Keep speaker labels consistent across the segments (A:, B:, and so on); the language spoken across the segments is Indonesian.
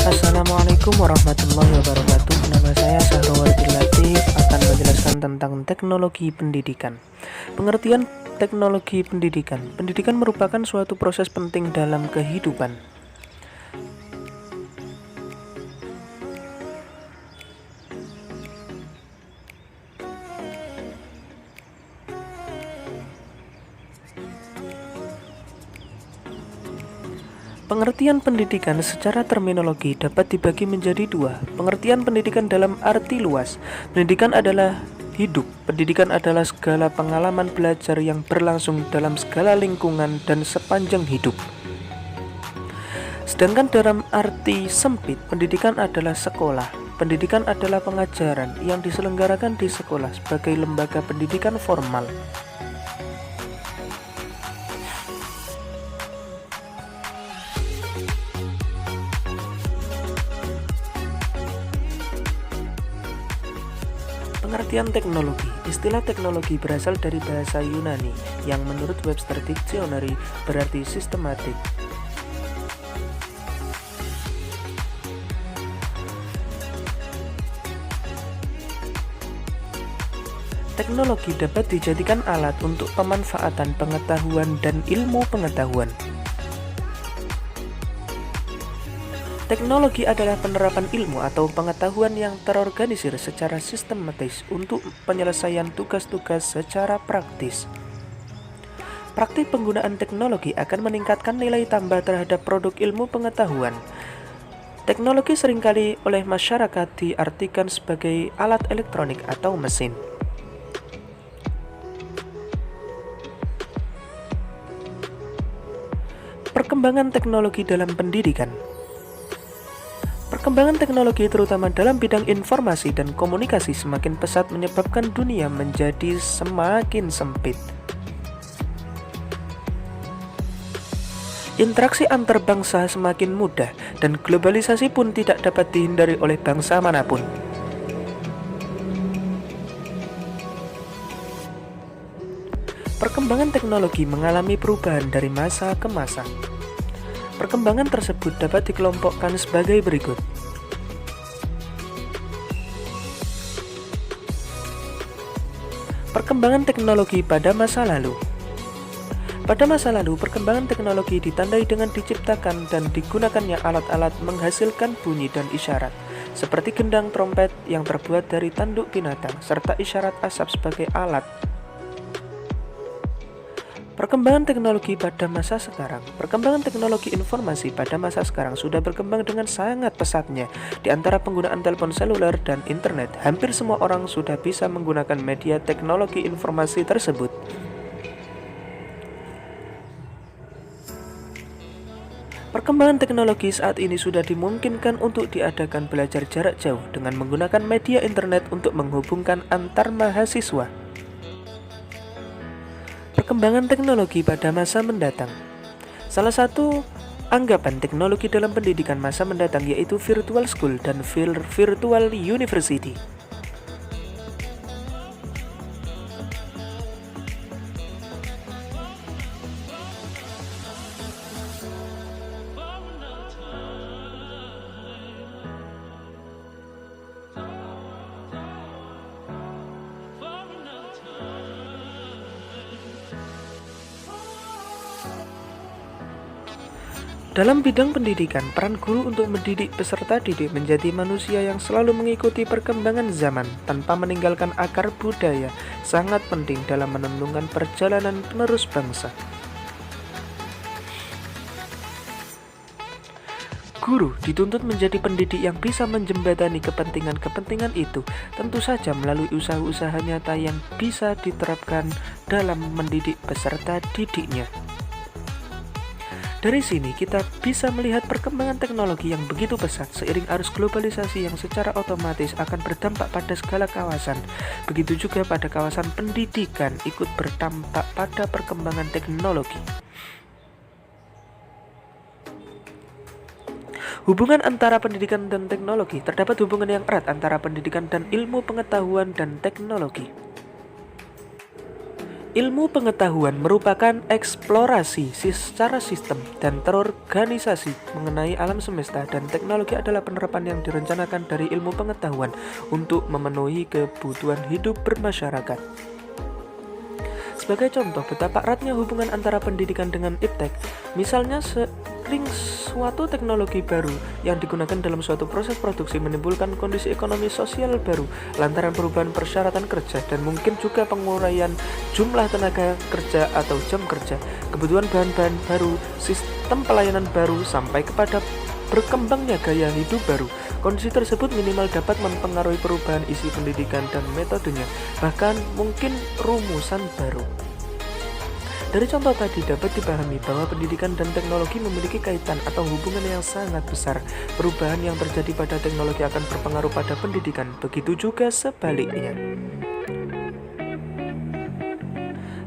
A: Assalamualaikum warahmatullahi wabarakatuh. Nama saya Sahrul Latif akan menjelaskan tentang teknologi pendidikan. Pengertian teknologi pendidikan. Pendidikan merupakan suatu proses penting dalam kehidupan. Pengertian pendidikan secara terminologi dapat dibagi menjadi dua. Pengertian pendidikan dalam arti luas. Pendidikan adalah hidup. Pendidikan adalah segala pengalaman belajar yang berlangsung dalam segala lingkungan dan sepanjang hidup. Sedangkan dalam arti sempit, pendidikan adalah sekolah. Pendidikan adalah pengajaran yang diselenggarakan di sekolah sebagai lembaga pendidikan formal. Pengertian teknologi. Istilah teknologi berasal dari bahasa Yunani yang menurut Webster Dictionary berarti sistematik. Teknologi dapat dijadikan alat untuk pemanfaatan pengetahuan dan ilmu pengetahuan. Teknologi adalah penerapan ilmu atau pengetahuan yang terorganisir secara sistematis untuk penyelesaian tugas-tugas secara praktis. Praktik penggunaan teknologi akan meningkatkan nilai tambah terhadap produk ilmu pengetahuan. Teknologi seringkali oleh masyarakat diartikan sebagai alat elektronik atau mesin. Perkembangan teknologi dalam pendidikan. Perkembangan teknologi terutama dalam bidang informasi dan komunikasi semakin pesat menyebabkan dunia menjadi semakin sempit. Interaksi antar bangsa semakin mudah dan globalisasi pun tidak dapat dihindari oleh bangsa manapun. Perkembangan teknologi mengalami perubahan dari masa ke masa. Perkembangan tersebut dapat dikelompokkan sebagai berikut. Perkembangan teknologi pada masa lalu. Pada masa lalu, perkembangan teknologi ditandai dengan diciptakan dan digunakannya alat-alat menghasilkan bunyi dan isyarat, seperti gendang trompet yang terbuat dari tanduk binatang, serta isyarat asap sebagai alat. Perkembangan teknologi pada masa sekarang. Perkembangan teknologi informasi pada masa sekarang sudah berkembang dengan sangat pesatnya. Di antara penggunaan telepon seluler dan internet, hampir semua orang sudah bisa menggunakan media teknologi informasi tersebut. Perkembangan teknologi saat ini sudah dimungkinkan untuk diadakan belajar jarak jauh dengan menggunakan media internet untuk menghubungkan antar mahasiswa. Perkembangan teknologi pada masa mendatang. Salah satu anggapan teknologi dalam pendidikan masa mendatang yaitu virtual school dan virtual university. Dalam bidang pendidikan, peran guru untuk mendidik peserta didik menjadi manusia yang selalu mengikuti perkembangan zaman tanpa meninggalkan akar budaya sangat penting dalam menentukan perjalanan penerus bangsa. Guru dituntut menjadi pendidik yang bisa menjembatani kepentingan-kepentingan itu, tentu saja melalui usaha-usaha nyata yang bisa diterapkan dalam mendidik peserta didiknya. Dari sini kita bisa melihat perkembangan teknologi yang begitu pesat seiring arus globalisasi yang secara otomatis akan berdampak pada segala kawasan. Begitu juga pada kawasan pendidikan ikut berdampak pada perkembangan teknologi. Hubungan antara pendidikan dan teknologi. Terdapat hubungan yang erat antara pendidikan dan ilmu pengetahuan dan teknologi. Ilmu pengetahuan merupakan eksplorasi secara sistem dan terorganisasi mengenai alam semesta, dan teknologi adalah penerapan yang direncanakan dari ilmu pengetahuan untuk memenuhi kebutuhan hidup bermasyarakat. Sebagai contoh, betapa eratnya hubungan antara pendidikan dengan iptek. Misalnya, sering suatu teknologi baru yang digunakan dalam suatu proses produksi menimbulkan kondisi ekonomi sosial baru lantaran perubahan persyaratan kerja dan mungkin juga penguraian jumlah tenaga kerja atau jam kerja, kebutuhan bahan-bahan baru, sistem pelayanan baru, sampai kepada berkembangnya gaya hidup baru. Kondisi tersebut minimal dapat mempengaruhi perubahan isi pendidikan dan metodenya, bahkan mungkin rumusan baru. Dari contoh tadi dapat dipahami bahwa pendidikan dan teknologi memiliki kaitan atau hubungan yang sangat besar. Perubahan yang terjadi pada teknologi akan berpengaruh pada pendidikan, begitu juga sebaliknya.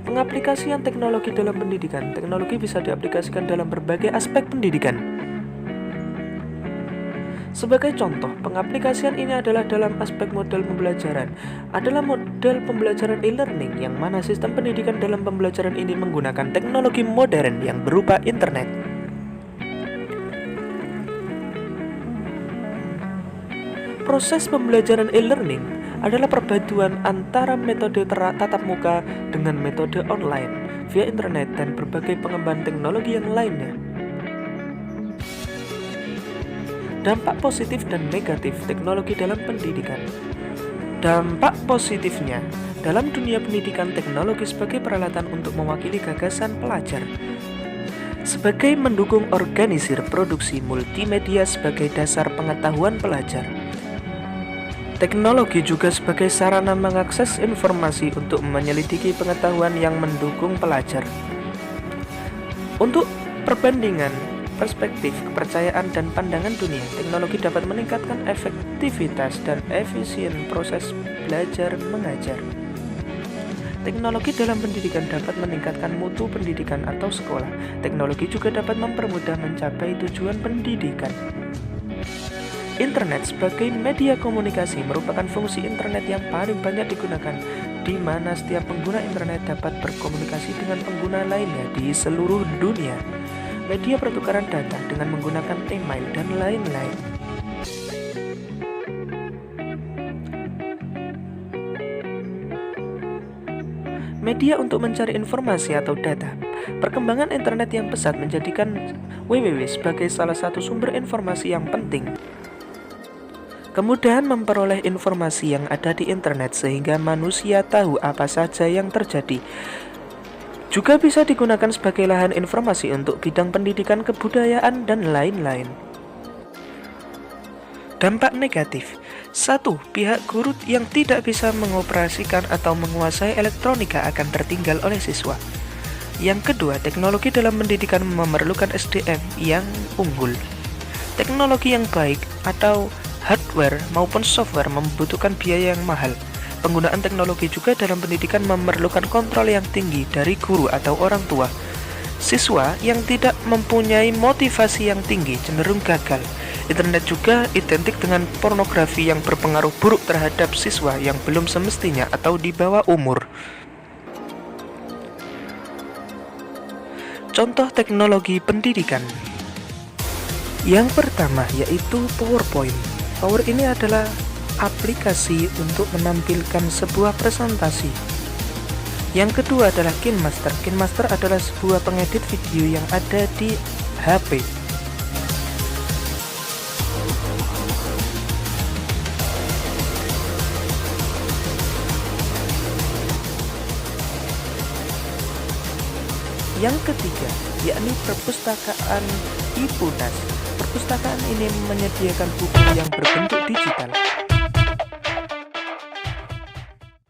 A: Pengaplikasian teknologi dalam pendidikan. Teknologi bisa diaplikasikan dalam berbagai aspek pendidikan. Sebagai contoh, pengaplikasian ini adalah dalam aspek model pembelajaran. Adalah model pembelajaran e-learning, yang mana sistem pendidikan dalam pembelajaran ini menggunakan teknologi modern yang berupa internet. Proses pembelajaran e-learning adalah perpaduan antara metode tatap muka dengan metode online via internet dan berbagai pengembangan teknologi yang lainnya. Dampak positif dan negatif teknologi dalam pendidikan. Dampak positifnya, dalam dunia pendidikan, teknologi sebagai peralatan untuk mewakili gagasan pelajar, sebagai mendukung organisir produksi multimedia sebagai dasar pengetahuan pelajar. Teknologi juga sebagai sarana mengakses informasi untuk menyelidiki pengetahuan yang mendukung pelajar. Untuk perbandingan perspektif, kepercayaan, dan pandangan dunia, teknologi dapat meningkatkan efektivitas dan efisien proses belajar mengajar. Teknologi dalam pendidikan dapat meningkatkan mutu pendidikan atau sekolah. Teknologi juga dapat mempermudah mencapai tujuan pendidikan. Internet sebagai media komunikasi merupakan fungsi internet yang paling banyak digunakan, di mana setiap pengguna internet dapat berkomunikasi dengan pengguna lainnya di seluruh dunia. Media pertukaran data dengan menggunakan email dan lain-lain. Media untuk mencari informasi atau data. Perkembangan internet yang pesat menjadikan www sebagai salah satu sumber informasi yang penting. Kemudahan memperoleh informasi yang ada di internet sehingga manusia tahu apa saja yang terjadi. Juga bisa digunakan sebagai lahan informasi untuk bidang pendidikan, kebudayaan, dan lain-lain. Dampak negatif. 1. Pihak guru yang tidak bisa mengoperasikan atau menguasai elektronika akan tertinggal oleh siswa. Yang kedua, teknologi dalam pendidikan memerlukan SDM yang unggul. Teknologi yang baik atau hardware maupun software membutuhkan biaya yang mahal. Penggunaan teknologi juga dalam pendidikan memerlukan kontrol yang tinggi dari guru atau orang tua. Siswa yang tidak mempunyai motivasi yang tinggi cenderung gagal. Internet juga identik dengan pornografi yang berpengaruh buruk terhadap siswa yang belum semestinya atau di bawah umur. Contoh teknologi pendidikan. Yang pertama yaitu PowerPoint. Power ini adalah aplikasi untuk menampilkan sebuah presentasi. Yang kedua adalah KineMaster. KineMaster adalah sebuah pengedit video yang ada di HP. Yang ketiga, yakni perpustakaan e-Punas. Perpustakaan ini menyediakan buku yang berbentuk digital.